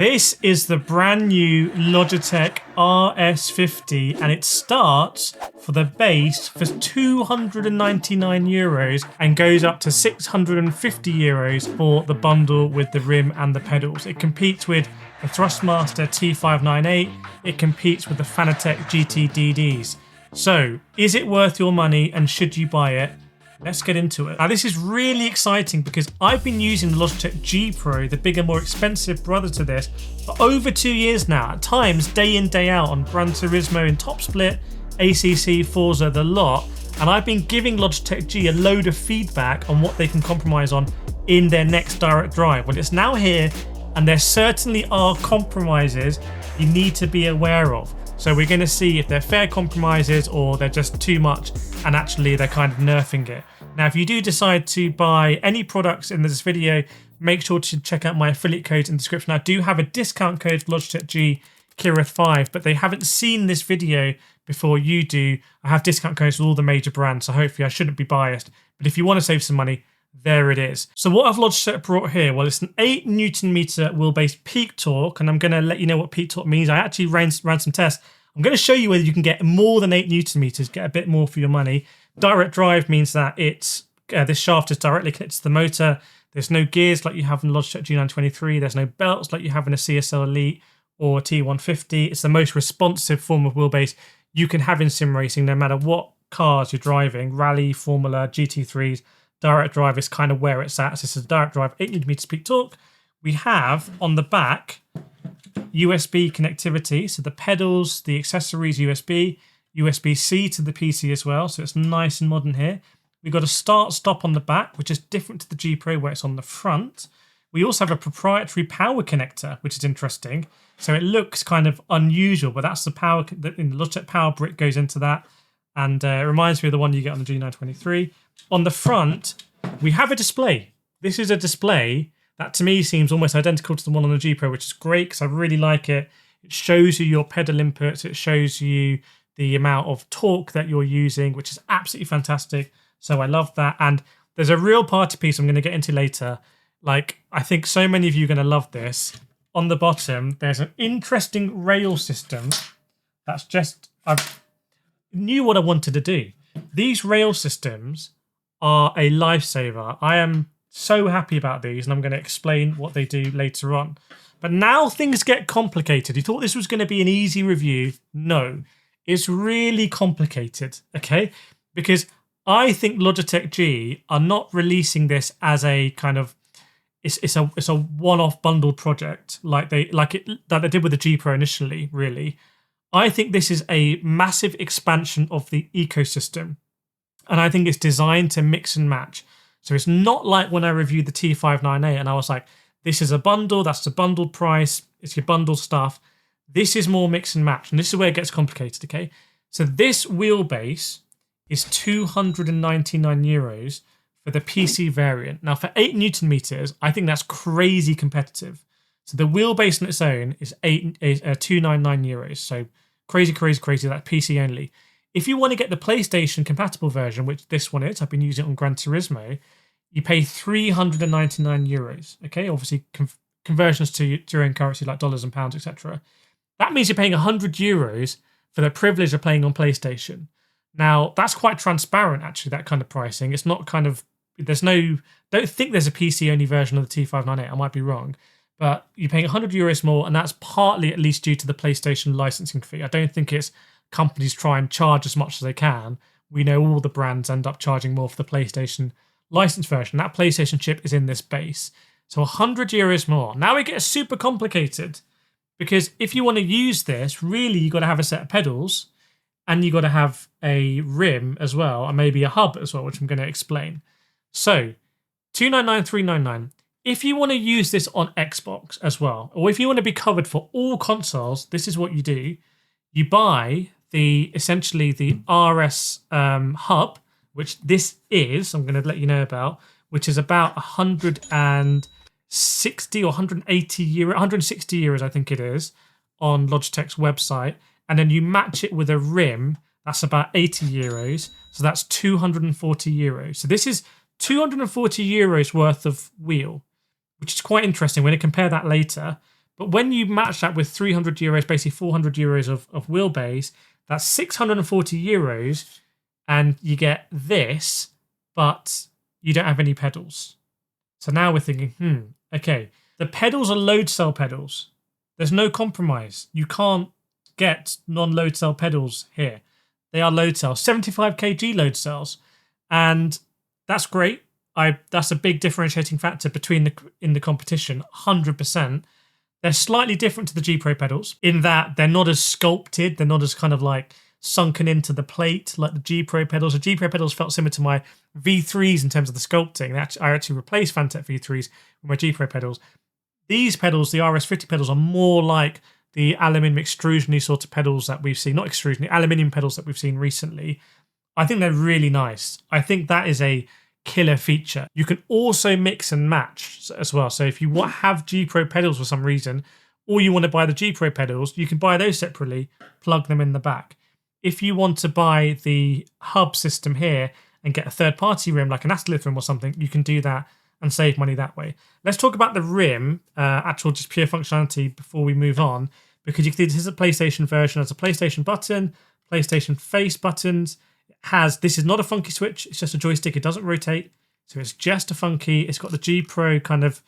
This is the brand new Logitech RS50 and it starts for the base for €299 and goes up to €650 for the bundle with the rim and the pedals. It competes with the Thrustmaster T598, it competes with the Fanatec GT-DDs. So, is it worth your money and should you buy it? Let's get into it. Now this is really exciting because I've been using the Logitech G Pro, the bigger, more expensive brother to this, for over 2 years now. At times, day in, day out on Gran Turismo in Top Split, ACC, Forza, the lot. And I've been giving Logitech G a load of feedback on what they can compromise on in their next direct drive. Well, it's now here and there certainly are compromises you need to be aware of. So we're going to see if they're fair compromises or they're just too much and actually they're kind of nerfing it. Now, if you do decide to buy any products in this video, make sure to check out my affiliate codes in the description. I do have a discount code for Logitech G Kireth 5, but they haven't seen this video before you do. I have discount codes for all the major brands, so hopefully I shouldn't be biased. But if you want to save some money, there it is. So what have Logitech brought here? Well, it's an 8 Newton meter wheel-based peak torque, and I'm going to let you know what peak torque means. I actually ran some tests. I'm going to show you whether you can get more than 8 Newton meters, get a bit more for your money. Direct drive means that it's this shaft is directly connected to the motor. There's no gears like you have in the Logitech G923. There's no belts like you have in a CSL Elite or T150. It's the most responsive form of wheelbase you can have in sim racing, no matter what cars you're driving. Rally, Formula, GT3s, direct drive is kind of where it's at. So this is a direct drive, 8 Newton meters peak torque. We have on the back USB connectivity, so the pedals, the accessories USB, USB-C to the PC as well, so it's nice and modern here. We've got a start-stop on the back, which is different to the G Pro where it's on the front. We also have a proprietary power connector, which is interesting. So it looks kind of unusual, but that's the power, the Logitech power brick goes into that, and it reminds me of the one you get on the G923. On the front, we have a display. This is a display that to me seems almost identical to the one on the G Pro, which is great because I really like it. It shows you your pedal inputs. It shows you the amount of torque that you're using, which is absolutely fantastic. So I love that. And there's a real party piece I'm going to get into later. Like, I think so many of you are going to love this. On the bottom, there's an interesting rail system that's just, I knew what I wanted to do. These rail systems are a lifesaver. I am so happy about these, and I'm going to explain what they do later on. But now things get complicated. You thought this was going to be an easy review. No, it's really complicated, okay? Because I think Logitech G are not releasing this as a kind of it's a one-off bundled project that they did with the G Pro initially, really. I think this is a massive expansion of the ecosystem, and I think it's designed to mix and match. So it's not like when I reviewed the T598 and I was like, this is a bundle, that's the bundled price, it's your bundled stuff. This is more mix and match, and this is where it gets complicated, okay? So this wheelbase is €299 for the PC variant. Now for 8 Newton meters, I think that's crazy competitive. So the wheelbase on its own is €299. So crazy, crazy, crazy, that's PC only. If you want to get the PlayStation compatible version, which this one is, I've been using it on Gran Turismo, you pay €399. Okay, obviously conversions to your own currency like dollars and pounds, etc. That means you're paying €100 for the privilege of playing on PlayStation. Now that's quite transparent, actually. That kind of pricing. It's not kind of don't think there's a PC only version of the T598. I might be wrong, but you're paying €100 more, and that's partly at least due to the PlayStation licensing fee. I don't think it's companies try and charge as much as they can. We know all the brands end up charging more for the PlayStation license version. That PlayStation chip is in this base. So €100 more. Now it gets super complicated because if you want to use this, really you've got to have a set of pedals and you've got to have a rim as well, and maybe a hub as well, which I'm going to explain. So $299, $399. If you want to use this on Xbox as well, or if you want to be covered for all consoles, this is what you do. You buy essentially the RS hub, which this is, I'm going to let you know about, which is about 160 or 180 euro, 160 euros, I think it is, on Logitech's website. And then you match it with a rim, that's about 80 euros. So that's 240 euros. So this is 240 euros worth of wheel, which is quite interesting. We're going to compare that later. But when you match that with 300 euros, basically 400 euros of wheelbase, that's 640 euros, and you get this, but you don't have any pedals. So now we're thinking, okay, the pedals are load cell pedals. There's no compromise. You can't get non-load cell pedals here. They are load cells, 75 kg load cells, and that's great. That's a big differentiating factor in the competition, 100%. They're slightly different to the G Pro pedals in that they're not as sculpted. They're not as kind of like sunken into the plate like the G Pro pedals. The G Pro pedals felt similar to my V3s in terms of the sculpting. I actually replaced Fanatec V3s with my G Pro pedals. These pedals, the RS50 pedals, are more like the aluminium extrusion-y sort of pedals that we've seen. Not extrusion, the aluminium pedals that we've seen recently. I think they're really nice. I think that is a killer feature. You can also mix and match as well. So if you have G Pro pedals for some reason, or you want to buy the G Pro pedals, you can buy those separately, plug them in the back. If you want to buy the hub system here and get a third-party rim like an Adjustability rim or something, you can do that and save money that way. Let's talk about the rim, actual just pure functionality before we move on, because you can see this is a PlayStation version. It's a PlayStation button, PlayStation face buttons. This is not a funky switch, it's just a joystick. It doesn't rotate, so it's just a funky. It's got the G Pro kind of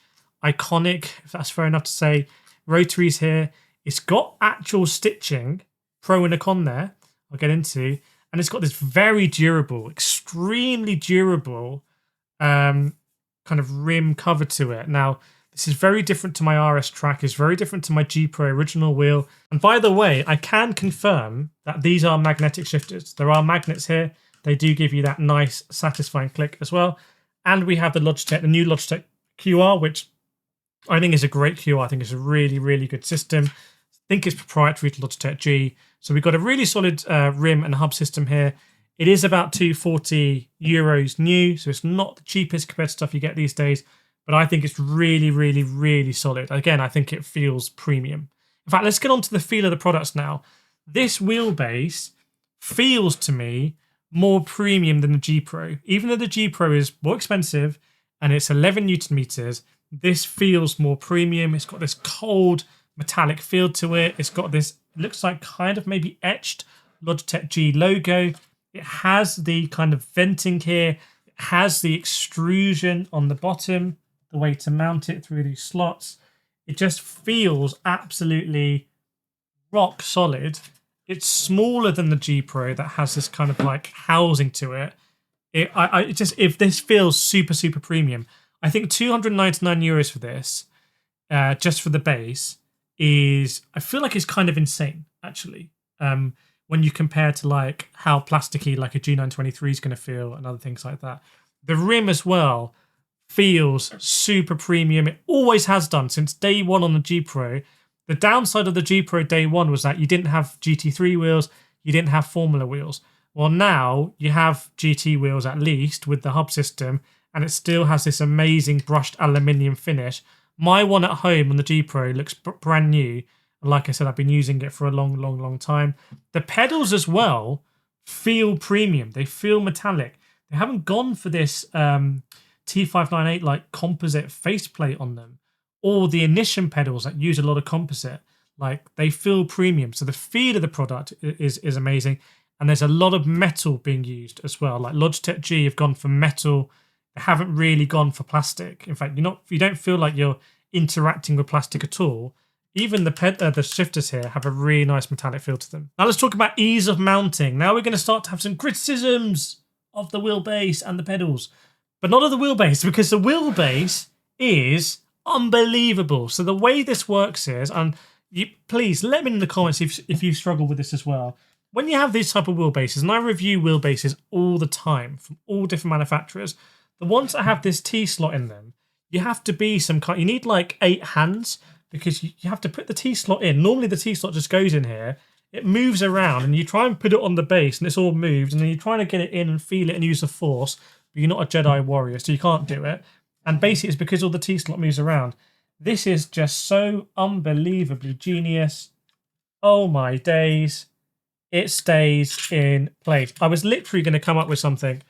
iconic, if that's fair enough to say, rotaries here. It's got actual stitching, pro and a con there, I'll get into, and it's got this very durable, extremely durable kind of rim cover to it. Now, this is very different to my RS track. It's very different to my G Pro original wheel. And by the way, I can confirm that these are magnetic shifters. There are magnets here. They do give you that nice, satisfying click as well. And we have the new Logitech QR, which I think is a great QR. I think it's a really, really good system. I think it's proprietary to Logitech G. So we've got a really solid rim and hub system here. It is about 240 euros new, so it's not the cheapest compared to stuff you get these days. But I think it's really, really, really solid. Again, I think it feels premium. In fact, let's get on to the feel of the products now. This wheelbase feels to me more premium than the G Pro. Even though the G Pro is more expensive and it's 11 Newton meters, this feels more premium. It's got this cold metallic feel to it. It's got this, looks like kind of maybe etched Logitech G logo. It has the kind of venting here. It has the extrusion on the bottom, the way to mount it through these slots. It just feels absolutely rock solid. It's smaller than the G Pro that has this kind of like housing to it. If this feels super, super premium, I think 299 euros for this, just for the base, I feel like it's kind of insane, actually. When you compare to like how plasticky like a G923 is going to feel and other things like that. The rim as well feels super premium. It always has done since day one on the G Pro. The downside of the G Pro day one was that you didn't have GT3 wheels, you didn't have Formula wheels. Well, now you have GT wheels at least with the hub system, and it still has this amazing brushed aluminium finish. My one at home on the G Pro looks brand new. And like I said, I've been using it for a long, long, long time. The pedals as well feel premium. They feel metallic. They haven't gone for this T598 like composite faceplate on them, or the Ignition pedals that use a lot of composite. Like, they feel premium. So the feel of the product is amazing. And there's a lot of metal being used as well. Like Logitech G have gone for metal. They haven't really gone for plastic. In fact, you don't feel like you're interacting with plastic at all. Even the shifters here have a really nice metallic feel to them. Now let's talk about ease of mounting. Now we're going to start to have some criticisms of the wheelbase and the pedals. But not of the wheelbase, because the wheelbase is unbelievable. So the way this works is, and please let me know in the comments if you struggle with this as well. When you have these type of wheelbases, and I review wheelbases all the time from all different manufacturers, the ones that have this T-slot in them, you have to be you need like 8 hands, because you have to put the T-slot in. Normally the T-slot just goes in here, it moves around, and you try and put it on the base, and it's all moved, and then you're trying to get it in and feel it and use the force, but you're not a Jedi warrior, so you can't do it. And basically it's because all the T-slot moves around. This is just so unbelievably genius. Oh my days. It stays in place. I was literally going to come up with something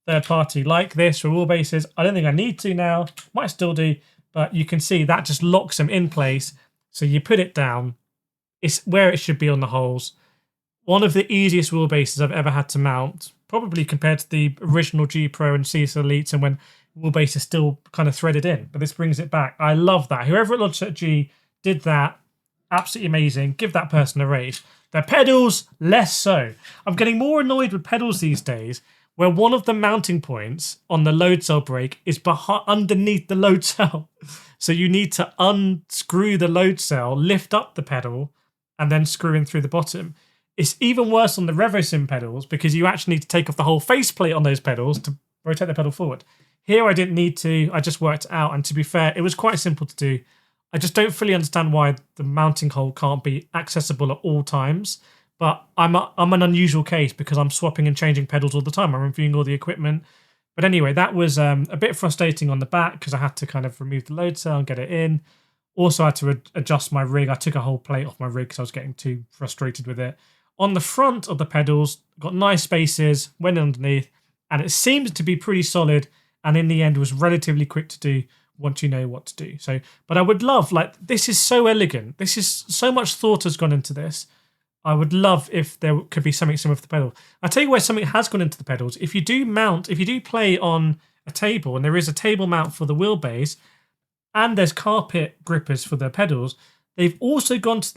third party like this for wheelbases. I don't think I need to now. Might still do. But you can see that just locks them in place So you put it down, it's where it should be on the holes. One of the easiest wheelbases I've ever had to mount, probably compared to the original G Pro and CS Elites, and when wheelbase is still kind of threaded in, but this brings it back. I love that. Whoever at Logitech G did that, absolutely amazing. Give that person a raise. The pedals, less so. I'm getting more annoyed with pedals these days, where one of the mounting points on the load cell brake is underneath the load cell. So you need to unscrew the load cell, lift up the pedal, and then screw in through the bottom. It's even worse on the RevoSim pedals because you actually need to take off the whole faceplate on those pedals to rotate the pedal forward. Here I didn't need to, I just worked it out, and to be fair, it was quite simple to do. I just don't fully understand why the mounting hole can't be accessible at all times. But I'm an unusual case because I'm swapping and changing pedals all the time. I'm reviewing all the equipment. But anyway, that was a bit frustrating on the back because I had to kind of remove the load cell and get it in. Also, I had to adjust my rig. I took a whole plate off my rig because I was getting too frustrated with it. On the front of the pedals, got nice spaces, went underneath, and it seems to be pretty solid. And in the end, was relatively quick to do once you know what to do. So, but I would love, like, this is so elegant. This is so much thought has gone into this. I would love if there could be something similar for the pedal. I'll tell you where something has gone into the pedals. If you do play on a table, and there is a table mount for the wheelbase, and there's carpet grippers for the pedals, they've also gone to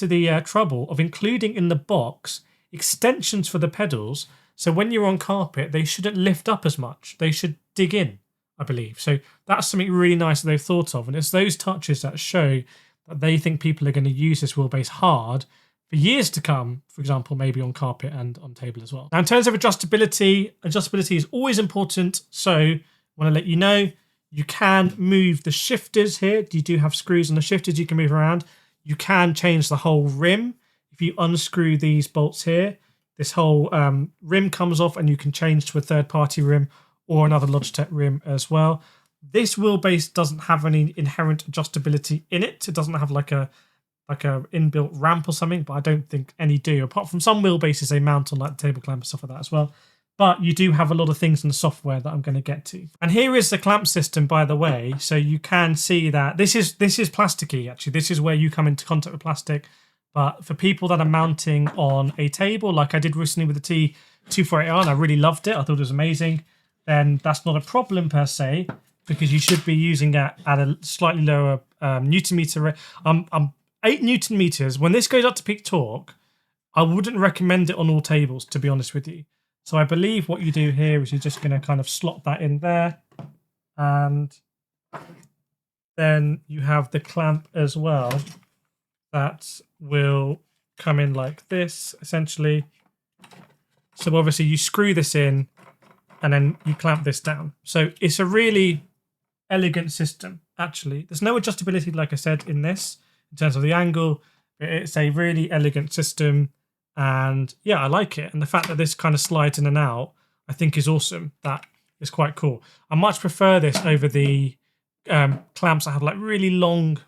the trouble of including in the box extensions for the pedals. So when you're on carpet, they shouldn't lift up as much. They should dig in, I believe. So that's something really nice that they've thought of. And it's those touches that show that they think people are going to use this wheelbase hard for years to come, for example, maybe on carpet and on table as well. Now, in terms of adjustability is always important. So I want to let you know, you can move the shifters here. You do have screws on the shifters you can move around. You can change the whole rim. If you unscrew these bolts here, this whole rim comes off and you can change to a third-party rim or another Logitech rim as well. This wheelbase doesn't have any inherent adjustability in it. It doesn't have like a inbuilt ramp or something, but I don't think any do. Apart from some wheelbases, they mount on like the table clamp and stuff like that as well. But you do have a lot of things in the software that I'm going to get to. And here is the clamp system, by the way. So you can see that this is plasticky, actually. This is where you come into contact with plastic. But for people that are mounting on a table, like I did recently with the T248R, and I really loved it, I thought it was amazing, then that's not a problem per se, because you should be using it at a slightly lower Newton meter. 8 Newton meters. When this goes up to peak torque, I wouldn't recommend it on all tables, to be honest with you. So I believe what you do here is you're just going to kind of slot that in there, and then you have the clamp as well that will come in like this, essentially. So obviously you screw this in and then you clamp this down. So it's a really elegant system, actually. There's no adjustability, like I said, in this in terms of the angle, but it's a really elegant system. And yeah, I like it. And the fact that this kind of slides in and out, I think is awesome. That is quite cool. I much prefer this over the clamps that have like really long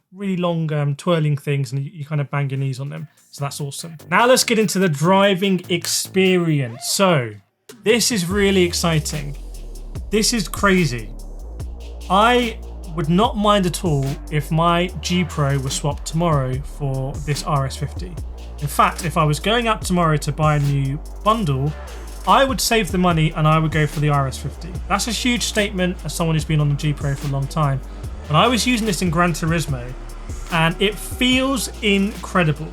twirling things, and you kind of bang your knees on them. So that's awesome. Now let's get into the driving experience. So this is really exciting. This is crazy. I would not mind at all if my G Pro was swapped tomorrow for this RS50. In fact, if I was going out tomorrow to buy a new bundle, I would save the money and I would go for the RS50. That's a huge statement as someone who's been on the G Pro for a long time. But I was using this in Gran Turismo and it feels incredible.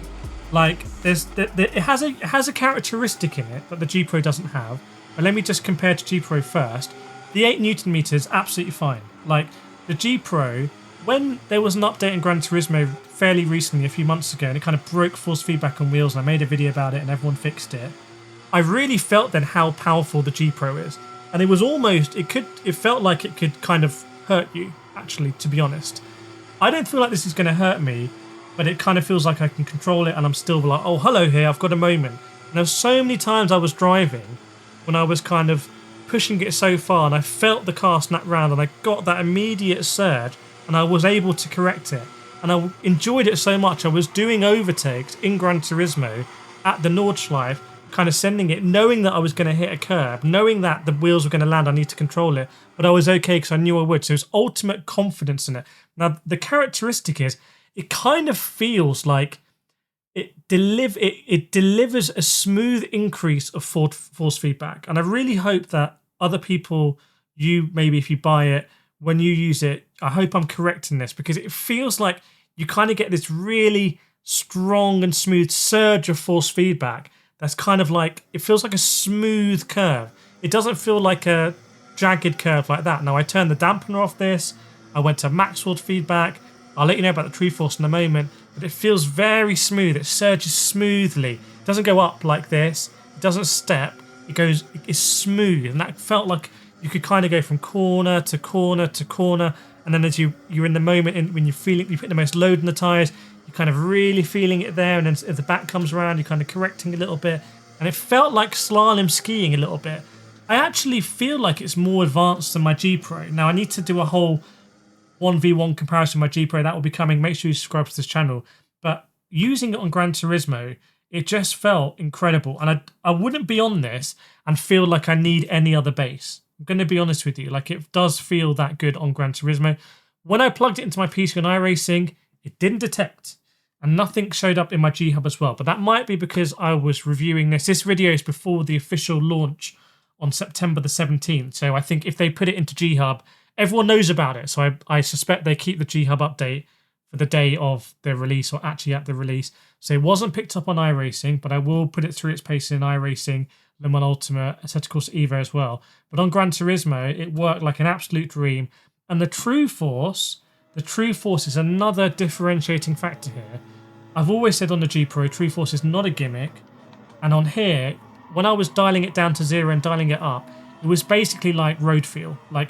Like it has a characteristic in it that the G Pro doesn't have. But let me just compare to G Pro first. The 8 Newton meters, absolutely fine. Like the G Pro, when there was an update in Gran Turismo fairly recently, a few months ago, and it kind of broke force feedback on wheels, and I made a video about it and everyone fixed it, I really felt then how powerful the G Pro is. And it was almost, it felt like it could kind of hurt you, actually, to be honest. I don't feel like this is going to hurt me, but it kind of feels like I can control it and I'm still like, oh, hello here, I've got a moment. And there were so many times I was driving when I was kind of pushing it so far and I felt the car snap round and I got that immediate surge and I was able to correct it. And I enjoyed it so much. I was doing overtakes in Gran Turismo at the Nordschleife, kind of sending it, knowing that I was going to hit a curb, knowing that the wheels were going to land, I need to control it. But I was okay because I knew I would. So it was ultimate confidence in it. Now, the characteristic is it kind of feels like it delivers a smooth increase of force feedback. And I really hope that other people, you maybe if you buy it, when you use it, I hope I'm correct in this, because it feels like you kind of get this really strong and smooth surge of force feedback that's kind of like, it feels like a smooth curve. It doesn't feel like a jagged curve like that. Now, I turned the dampener off this. I went to max force feedback. I'll let you know about the true force in a moment, but it feels very smooth. It surges smoothly. It doesn't go up like this. It doesn't step. It's smooth, and that felt like you could kind of go from corner to corner to corner, and then as you're in the moment, when you put the most load in the tyres, you're kind of really feeling it there, and then as the back comes around, you're kind of correcting a little bit, and it felt like slalom skiing a little bit. I actually feel like it's more advanced than my G Pro. Now, I need to do a whole 1v1 comparison with my G Pro. That will be coming. Make sure you subscribe to this channel. But using it on Gran Turismo, it just felt incredible. And I wouldn't be on this and feel like I need any other base. I'm going to be honest with you. Like, it does feel that good on Gran Turismo. When I plugged it into my PC on iRacing, it didn't detect. And nothing showed up in my G Hub as well. But that might be because I was reviewing this. This video is before the official launch on September the 17th. So I think if they put it into G Hub, everyone knows about it. So I suspect they keep the G Hub update for the day of the release, or actually at the release. So it wasn't picked up on iRacing, but I will put it through its paces in iRacing, Le Mans Ultimate, Assetto Corsa Evo as well. But on Gran Turismo, it worked like an absolute dream. And the True Force is another differentiating factor here. I've always said on the G Pro, True Force is not a gimmick. And on here, when I was dialing it down to 0 and dialing it up, it was basically like road feel. Like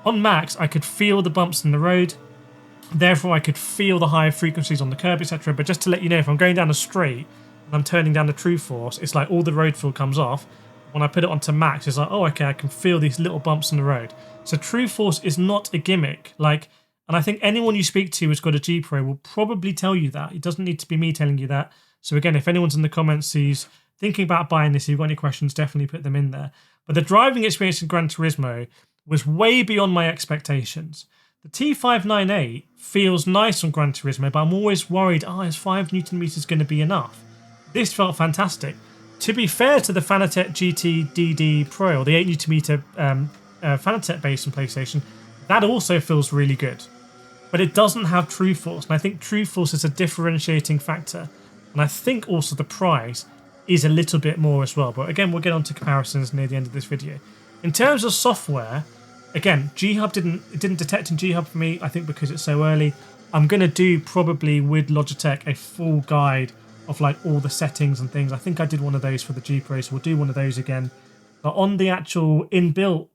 on max, I could feel the bumps in the road. Therefore, I could feel the higher frequencies on the curb, etc. But just to let you know, if I'm going down a straight and I'm turning down the True Force, it's like all the road feel comes off. When I put it onto max, it's like, oh, okay, I can feel these little bumps in the road. So True Force is not a gimmick. And I think anyone you speak to who's got a G Pro will probably tell you that. It doesn't need to be me telling you that. So again, if anyone's in the comments who's thinking about buying this, if you've got any questions, definitely put them in there. But the driving experience in Gran Turismo was way beyond my expectations. The T598 feels nice on Gran Turismo, but I'm always worried, is 5 Newton meters going to be enough? This felt fantastic. To be fair to the Fanatec GT DD Pro, or the 8 Newton meter Fanatec base on PlayStation, that also feels really good. But it doesn't have True Force, and I think True Force is a differentiating factor. And I think also the price is a little bit more as well. But again, we'll get on to comparisons near the end of this video. In terms of software, again, G Hub didn't detect in G Hub for me, I think because it's so early. I'm going to do probably with Logitech a full guide of like all the settings and things. I think I did one of those for the G Pro, so we'll do one of those again. But on the actual inbuilt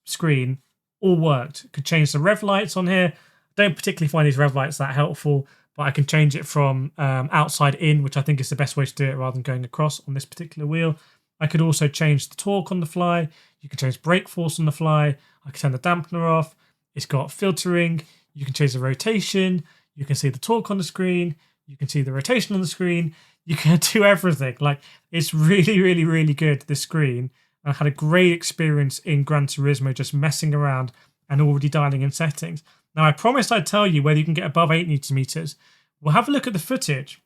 screen, all worked. Could change the rev lights on here. Don't particularly find these rev lights that helpful, but I can change it from outside in, which I think is the best way to do it rather than going across on this particular wheel. I could also change the torque on the fly. You can change brake force on the fly. I can turn the dampener off. It's got filtering. You can change the rotation. You can see the torque on the screen. You can see the rotation on the screen. You can do everything. Like, it's really, really, really good, this screen. I had a great experience in Gran Turismo just messing around and already dialing in settings. Now, I promised I'd tell you whether you can get above 8 Newton meters. We'll have a look at the footage,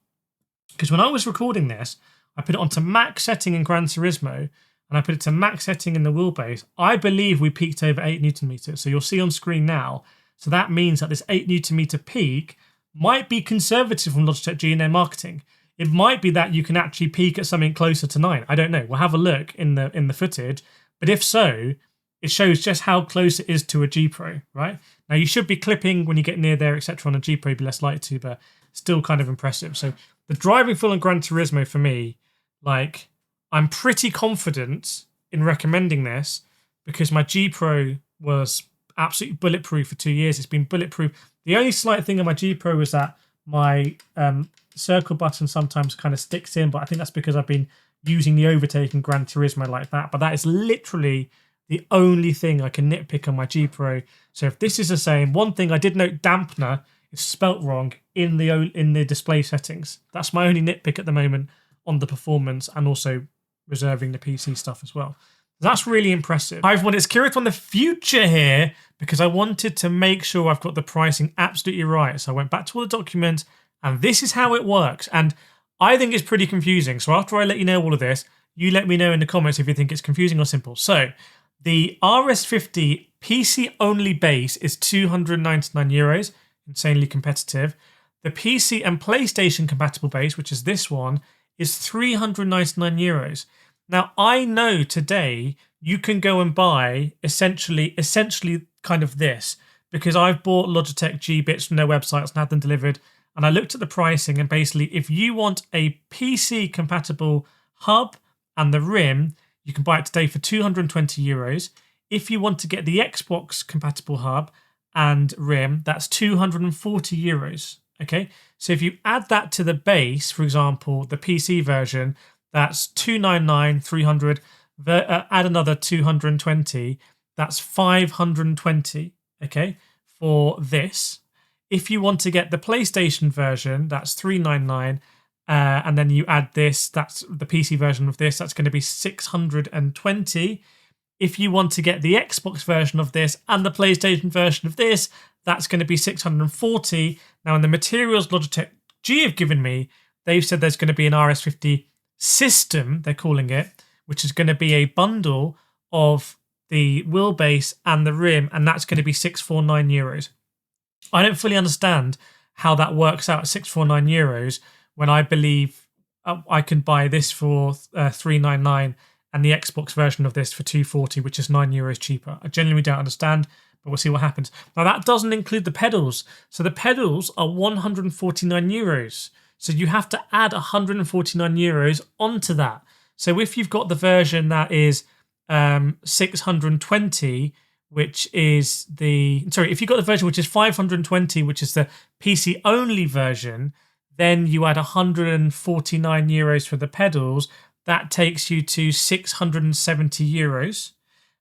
because when I was recording this, I put it onto max setting in Gran Turismo, and I put it to max setting in the wheelbase. I believe we peaked over 8 Newton meters. So you'll see on screen now. So that means that this 8 Newton meter peak might be conservative from Logitech G in their marketing. It might be that you can actually peak at something closer to 9. I don't know. We'll have a look in the footage. But if so, it shows just how close it is to a G Pro, right? Now, you should be clipping when you get near there, etc. On a G Pro, be less likely to, but still kind of impressive. So the driving feel on Gran Turismo for me, like, I'm pretty confident in recommending this because my G Pro was absolutely bulletproof for 2 years. It's been bulletproof. The only slight thing on my G Pro was that my circle button sometimes kind of sticks in, but I think that's because I've been using the overtake in Gran Turismo like that. But that is literally the only thing I can nitpick on my G Pro. So if this is the same, one thing I did note, dampener is spelt wrong in the display settings. That's my only nitpick at the moment on the performance, and also reserving the PC stuff as well. That's really impressive. Hi everyone, it's Kireth from the future here because I wanted to make sure I've got the pricing absolutely right. So I went back to all the documents and this is how it works. And I think it's pretty confusing. So after I let you know all of this, you let me know in the comments if you think it's confusing or simple. So the RS50 PC only base is €299, insanely competitive. The PC and PlayStation compatible base, which is this one, is €399. Now, I know today you can go and buy essentially kind of this, because I've bought Logitech G bits from their websites and had them delivered. And I looked at the pricing, and basically if you want a PC compatible hub and the rim, you can buy it today for €220. If you want to get the Xbox compatible hub and rim, that's €240. Okay, so if you add that to the base, for example, the PC version, that's $299, $300. Add another $220. That's $520. Okay, for this. If you want to get the PlayStation version, that's $399. And then you add this. That's the PC version of this. That's going to be $620. If you want to get the Xbox version of this and the PlayStation version of this, that's going to be $640. Now, in the materials Logitech G have given me, they've said there's going to be an RS50 system, they're calling it, which is going to be a bundle of the wheelbase and the rim, and that's going to be €649. I don't fully understand how that works out at €649 when I believe I can buy this for $399 and the Xbox version of this for $240, which is €9 cheaper. I genuinely don't understand, but we'll see what happens. Now, that doesn't include the pedals. So the pedals are €149. So you have to add €149 onto that. So if you've got the version that is 620, which is if you've got the version which is 520, which is the PC only version, then you add €149 for the pedals. That takes you to €670.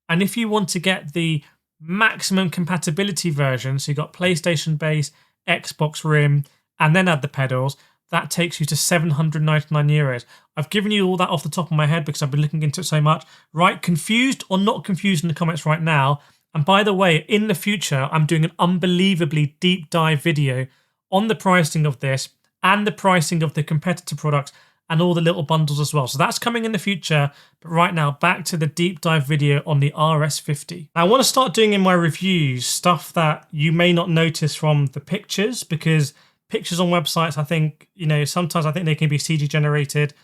And if you want to get the maximum compatibility version, so you've got PlayStation base, Xbox rim, and then add the pedals, that takes you to €799. I've given you all that off the top of my head because I've been looking into it so much. Right, confused or not confused in the comments right now. And by the way, in the future, I'm doing an unbelievably deep dive video on the pricing of this and the pricing of the competitor products and all the little bundles as well. So that's coming in the future. But right now, back to the deep dive video on the RS50. Now, I want to start doing in my reviews stuff that you may not notice from the pictures, because pictures on websites, I think, sometimes I think they can be CG generated.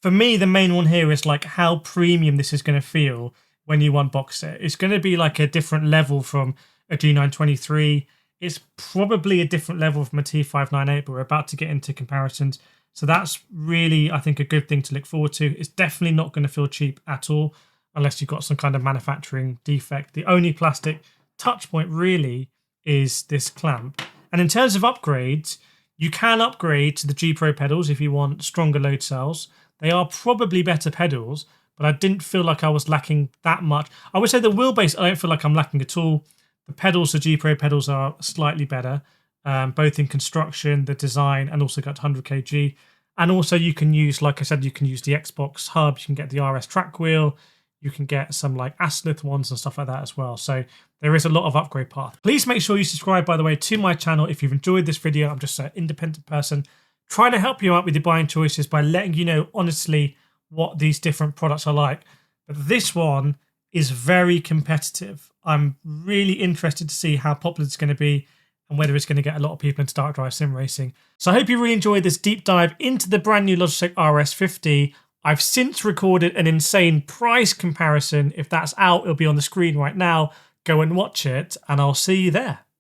For me, the main one here is like how premium this is going to feel when you unbox it. It's going to be like a different level from a G923. It's probably a different level from a T598, but we're about to get into comparisons. So that's really, I think, a good thing to look forward to. It's definitely not going to feel cheap at all, unless you've got some kind of manufacturing defect. The only plastic touch point really is this clamp. And in terms of upgrades, you can upgrade to the G Pro pedals if you want stronger load cells. They are probably better pedals, but I didn't feel like I was lacking that much. I would say the wheelbase, I don't feel like I'm lacking at all. The pedals, the G Pro pedals, are slightly better, both in construction, the design, and also got 100 kg. And also you can use, like I said, you can use the Xbox hub, you can get the RS track wheel, you can get some like Aslith ones and stuff like that as well. So there is a lot of upgrade path. Please make sure you subscribe, by the way, to my channel if you've enjoyed this video. I'm just an independent person trying to help you out with your buying choices by letting you know honestly what these different products are like. But this one is very competitive. I'm really interested to see how popular it's going to be and whether it's going to get a lot of people into dark drive sim racing. So I hope you really enjoyed this deep dive into the brand new Logitech RS50. I've since recorded an insane price comparison. If that's out, it'll be on the screen right now. Go and watch it, and I'll see you there.